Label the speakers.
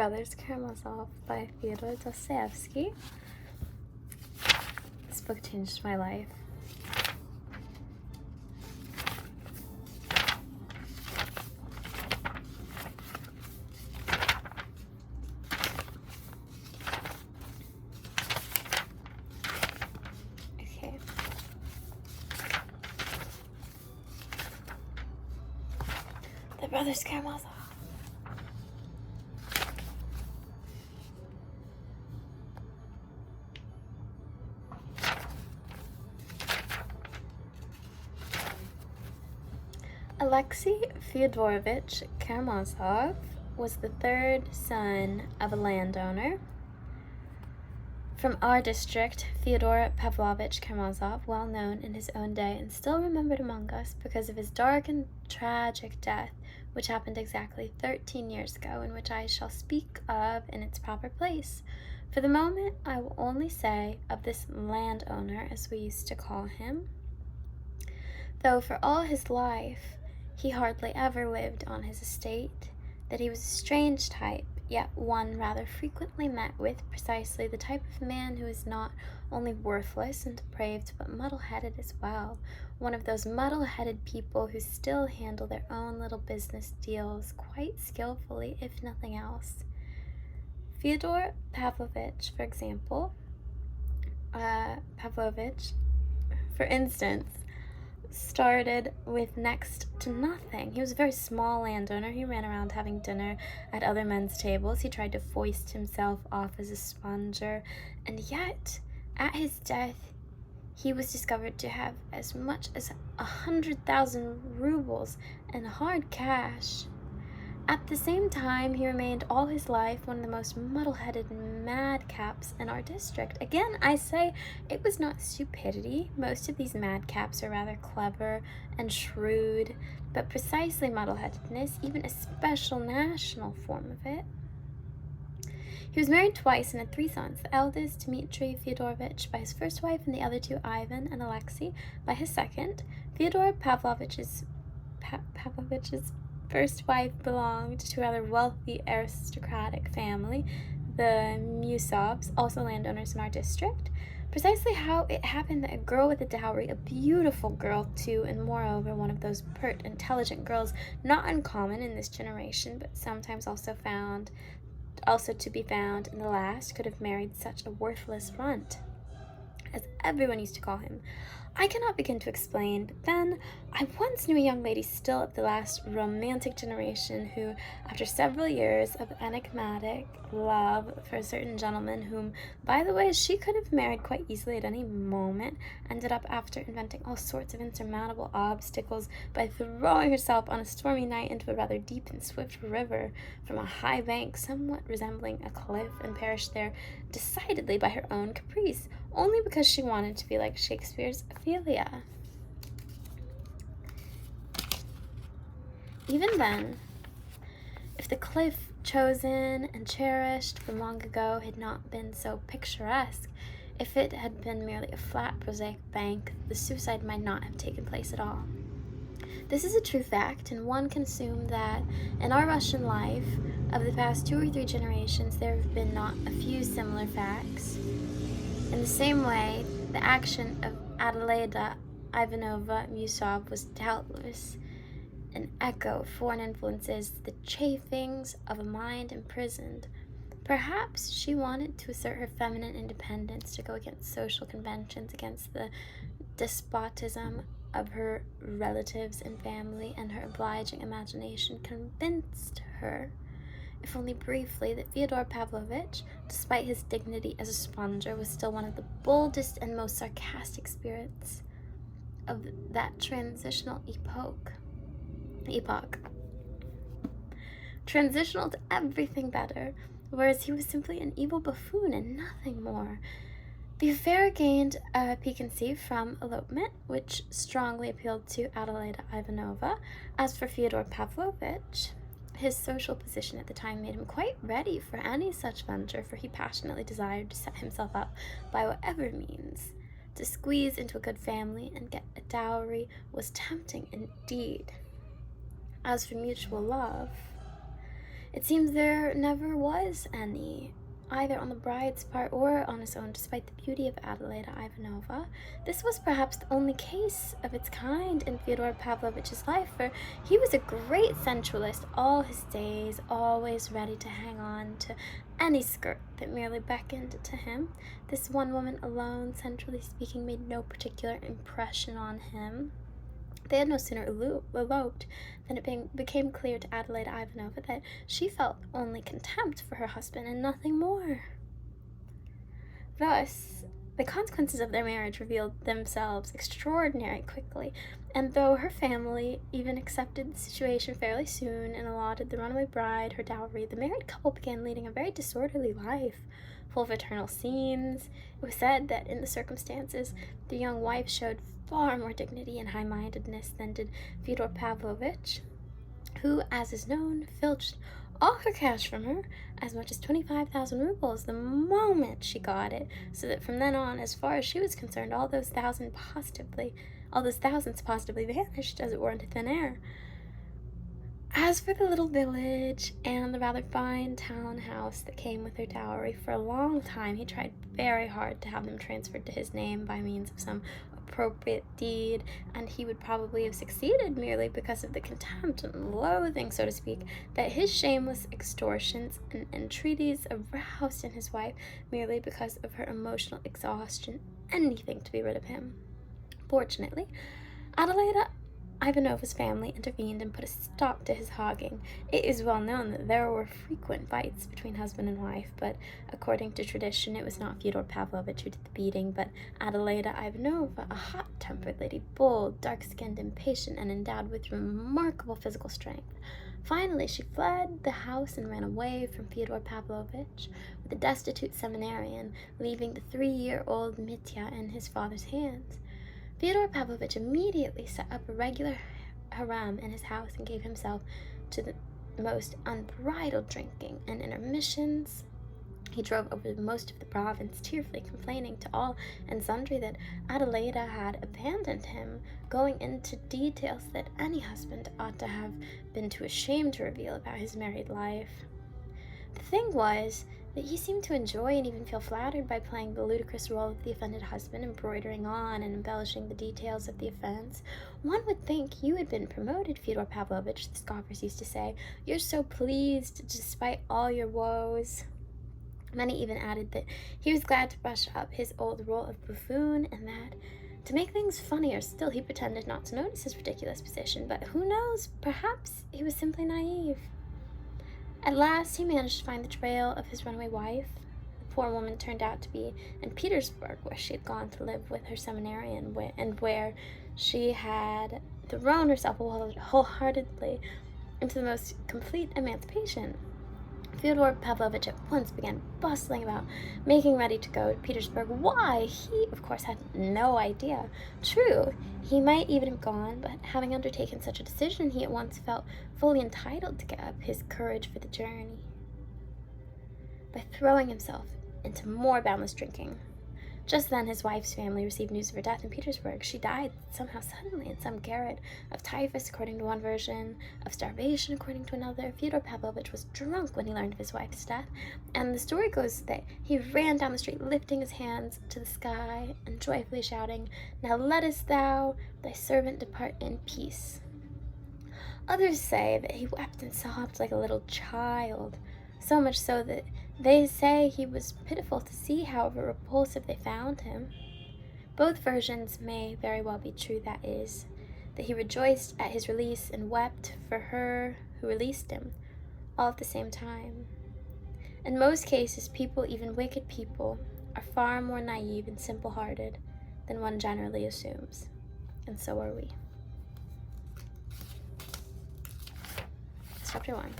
Speaker 1: Brothers Karamazov by Fyodor Dostoevsky. This book changed my life. Okay. The Brothers Karamazov. Alexei Fyodorovich Karamazov was the third son of a landowner. From our district, Fyodor Pavlovich Karamazov, well known in his own day and still remembered among us because of his dark and tragic death, which happened exactly 13 years ago, and which I shall speak of in its proper place. For the moment, I will only say of this landowner, as we used to call him, though for all his life he hardly ever lived on his estate, that he was a strange type, yet one rather frequently met with, precisely the type of man who is not only worthless and depraved, but muddle-headed as well, one of those muddle-headed people who still handle their own little business deals quite skillfully, if nothing else. Fyodor Pavlovich, for example, for instance, started with next to nothing. He was a very small landowner. He ran around having dinner at other men's tables. He tried to foist himself off as a sponger, and yet, at his death, he was discovered to have as much as 100,000 rubles in hard cash. At the same time, he remained all his life one of the most muddle-headed madcaps in our district. Again, I say it was not stupidity. Most of these madcaps are rather clever and shrewd, but precisely muddle-headedness, even a special national form of it. He was married twice and had 3 sons, the eldest, Dmitry Fyodorovich, by his first wife, and the other 2, Ivan and Alexei, by his second. Fyodor Pavlovich's first wife belonged to a rather wealthy aristocratic family, the Musovs, also landowners in our district. Precisely how it happened that a girl with a dowry, a beautiful girl too, and moreover one of those pert, intelligent girls not uncommon in this generation, but sometimes also to be found in the last, could have married such a worthless runt, as everyone used to call him, I cannot begin to explain, but then I once knew a young lady still of the last romantic generation who, after several years of enigmatic love for a certain gentleman whom, by the way, she could have married quite easily at any moment, ended up, after inventing all sorts of insurmountable obstacles, by throwing herself on a stormy night into a rather deep and swift river from a high bank somewhat resembling a cliff, and perished there decidedly by her own caprice, only because she wanted to be like Shakespeare's Ophelia. Even then, if the cliff chosen and cherished from long ago had not been so picturesque, if it had been merely a flat, prosaic bank, the suicide might not have taken place at all. This is a true fact, and one can assume that in our Russian life of the past 2 or 3 generations there have been not a few similar facts. In the same way, the action of Adelaida Ivanova Musov was doubtless an echo of foreign influences, the chafings of a mind imprisoned. Perhaps she wanted to assert her feminine independence, to go against social conventions, against the despotism of her relatives and family, and her obliging imagination convinced her, if only briefly, that Fyodor Pavlovich, despite his dignity as a sponger, was still one of the boldest and most sarcastic spirits of that transitional epoch. Transitional to everything better, whereas he was simply an evil buffoon and nothing more. The affair gained piquancy from elopement, which strongly appealed to Adelaida Ivanova. As for Fyodor Pavlovich, his social position at the time made him quite ready for any such venture, for he passionately desired to set himself up by whatever means. To squeeze into a good family and get a dowry was tempting indeed. As for mutual love, It seems there never was any, either on the bride's part or on his own, despite the beauty of Adeleda Ivanova. This was perhaps the only case of its kind in Fyodor Pavlovich's life, for he was a great sensualist all his days, always ready to hang on to any skirt that merely beckoned to him. This one woman alone, centrally speaking, made no particular impression on him. They had no sooner eloped than it became clear to Adeleda Ivanova that she felt only contempt for her husband and nothing more. Thus, the consequences of their marriage revealed themselves extraordinarily quickly, and though her family even accepted the situation fairly soon and allotted the runaway bride her dowry, the married couple began leading a very disorderly life, full of eternal scenes. It was said that in the circumstances, the young wife showed far more dignity and high-mindedness than did Fyodor Pavlovich, who, as is known, filched all her cash from her, as much as 25,000 rubles, the moment she got it, so that from then on, as far as she was concerned, all those thousands positively vanished, as it were, into thin air. As for the little village and the rather fine town house that came with her dowry, for a long time he tried very hard to have them transferred to his name by means of some appropriate deed, and he would probably have succeeded merely because of the contempt and loathing, so to speak, that his shameless extortions and entreaties aroused in his wife merely because of her emotional exhaustion, anything to be rid of him. Fortunately, Adeleda Ivanova's family intervened and put a stop to his hogging. It is well known that there were frequent fights between husband and wife, but according to tradition, it was not Fyodor Pavlovich who did the beating, but Adeleda Ivanova, a hot-tempered lady, bold, dark-skinned, impatient, and endowed with remarkable physical strength. Finally, she fled the house and ran away from Fyodor Pavlovich with a destitute seminarian, leaving the 3-year-old Mitya in his father's hands. Fyodor Pavlovich immediately set up a regular harem in his house and gave himself to the most unbridled drinking and intermissions. He drove over most of the province, tearfully complaining to all and sundry that Adeleda had abandoned him, going into details that any husband ought to have been too ashamed to reveal about his married life. The thing was that he seemed to enjoy and even feel flattered by playing the ludicrous role of the offended husband, embroidering on and embellishing the details of the offense. "One would think you had been promoted, Fyodor Pavlovich," the scoffers used to say. "You're so pleased, despite all your woes." Many even added that he was glad to brush up his old role of buffoon, and that, to make things funnier still, he pretended not to notice his ridiculous position. But who knows, perhaps he was simply naive. At last, he managed to find the trail of his runaway wife. The poor woman turned out to be in Petersburg, where she had gone to live with her seminarian, and where she had thrown herself wholeheartedly into the most complete emancipation. Fyodor Pavlovich at once began bustling about, making ready to go to Petersburg. Why? He, of course, had no idea. True, he might even have gone, but having undertaken such a decision, he at once felt fully entitled to get up his courage for the journey by throwing himself into more boundless drinking. Just then his wife's family received news of her death in Petersburg. She died somehow suddenly in some garret, of typhus according to one version, of starvation according to another. Fyodor Pavlovich was drunk when he learned of his wife's death, and the story goes that he ran down the street lifting his hands to the sky and joyfully shouting, "Now lettest thou, thy servant, depart in peace." Others say that he wept and sobbed like a little child, so much so that they say he was pitiful to see, however repulsive they found him. Both versions may very well be true, that is, that he rejoiced at his release and wept for her who released him, all at the same time. In most cases, people, even wicked people, are far more naive and simple-hearted than one generally assumes, and so are we. Chapter 1.